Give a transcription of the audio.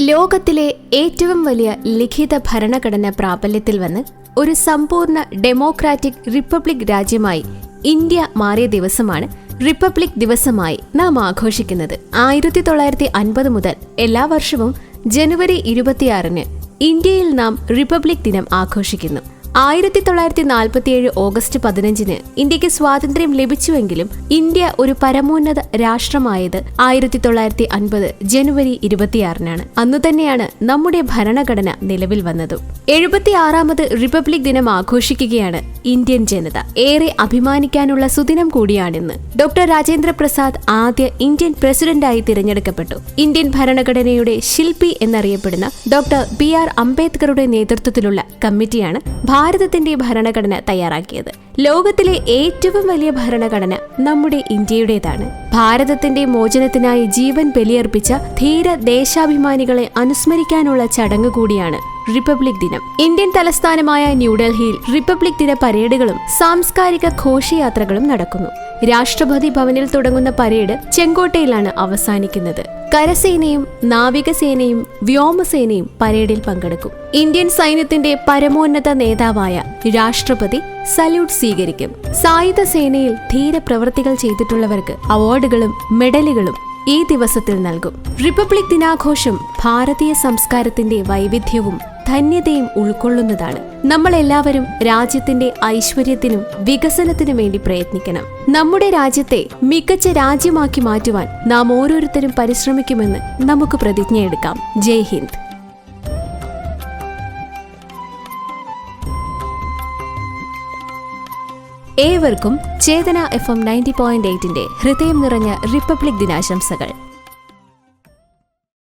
ലോകത്തിലെ ഏറ്റവും വലിയ ലിഖിത ഭരണഘടന പ്രാബല്യത്തിൽ വന്ന് ഒരു സമ്പൂർണ്ണ ഡെമോക്രാറ്റിക് റിപ്പബ്ലിക് രാജ്യമായി ഇന്ത്യ മാറിയ ദിവസമാണ് റിപ്പബ്ലിക് ദിവസമായി നാം ആഘോഷിക്കുന്നത്. 1950 മുതൽ എല്ലാ വർഷവും ജനുവരി 26-ന് ഇന്ത്യയിൽ നാം റിപ്പബ്ലിക് ദിനം ആഘോഷിക്കുന്നു. 1947 ഓഗസ്റ്റ് 15-ന് ഇന്ത്യക്ക് സ്വാതന്ത്ര്യം ലഭിച്ചുവെങ്കിലും ഇന്ത്യ ഒരു പരമോന്നത രാഷ്ട്രമായത് 1950 ജനുവരി 26-നാണ്. അന്നുതന്നെയാണ് നമ്മുടെ ഭരണഘടന നിലവിൽ വന്നതും. 76-ാമത് റിപ്പബ്ലിക് ദിനം ആഘോഷിക്കുകയാണ് ഇന്ത്യൻ ജനത. ഏറെ അഭിമാനിക്കാനുള്ള സുദിനം കൂടിയാണിന്ന്. ഡോക്ടർ രാജേന്ദ്ര പ്രസാദ് ആദ്യ ഇന്ത്യൻ പ്രസിഡന്റായി തിരഞ്ഞെടുക്കപ്പെട്ടു. ഇന്ത്യൻ ഭരണഘടനയുടെ ശില്പി എന്നറിയപ്പെടുന്ന ഡോക്ടർ BR അംബേദ്കറുടെ നേതൃത്വത്തിലുള്ള കമ്മിറ്റിയാണ് ഭാരതത്തിന്റെ ഭരണഘടന തയ്യാറാക്കിയത്. ലോകത്തിലെ ഏറ്റവും വലിയ ഭരണഘടന നമ്മുടെ ഇന്ത്യയുടേതാണ്. ഭാരതത്തിന്റെ മോചനത്തിനായി ജീവൻ ബലിയർപ്പിച്ച ധീര ദേശാഭിമാനികളെ അനുസ്മരിക്കാനുള്ള ചടങ്ങ് കൂടിയാണ് റിപ്പബ്ലിക് ദിനം. ഇന്ത്യൻ തലസ്ഥാനമായ ന്യൂഡൽഹിയിൽ റിപ്പബ്ലിക് ദിന പരേഡുകളും സാംസ്കാരിക ഘോഷയാത്രകളും നടക്കുന്നു. രാഷ്ട്രപതി ഭവനിൽ തുടങ്ങുന്ന പരേഡ് ചെങ്കോട്ടയിലാണ് അവസാനിക്കുന്നത്. കരസേനയും നാവികസേനയും വ്യോമസേനയും പരേഡിൽ പങ്കെടുക്കും. ഇന്ത്യൻ സൈന്യത്തിന്റെ പരമോന്നത നേതാവായ രാഷ്ട്രപതി സല്യൂട്ട് സ്വീകരിക്കും. സായുധ സേനയിൽ ധീര പ്രവൃത്തികൾ ചെയ്തിട്ടുള്ളവർക്ക് അവാർഡുകളും മെഡലുകളും ഈ ദിവസത്തിൽ നൽകും. റിപ്പബ്ലിക് ദിനാഘോഷം ഭാരതീയ സംസ്കാരത്തിന്റെ വൈവിധ്യവും ധന്യതയും ഉൾക്കൊള്ളുന്നതാണ്. നമ്മൾ എല്ലാവരും രാജ്യത്തിന്റെ ഐശ്വര്യത്തിനും വികസനത്തിനും വേണ്ടി പ്രയത്നിക്കണം. നമ്മുടെ രാജ്യത്തെ മികച്ച രാജ്യമാക്കി മാറ്റുവാൻ നാം ഓരോരുത്തരും പരിശ്രമിക്കുമെന്ന് നമുക്ക് പ്രതിജ്ഞയെടുക്കാം. ജയ് ഹിന്ദ്. ഏവർക്കും ചേതന FM 90.8-ന്റെ ഹൃദയം നിറഞ്ഞ റിപ്പബ്ലിക് ദിനാശംസകൾ.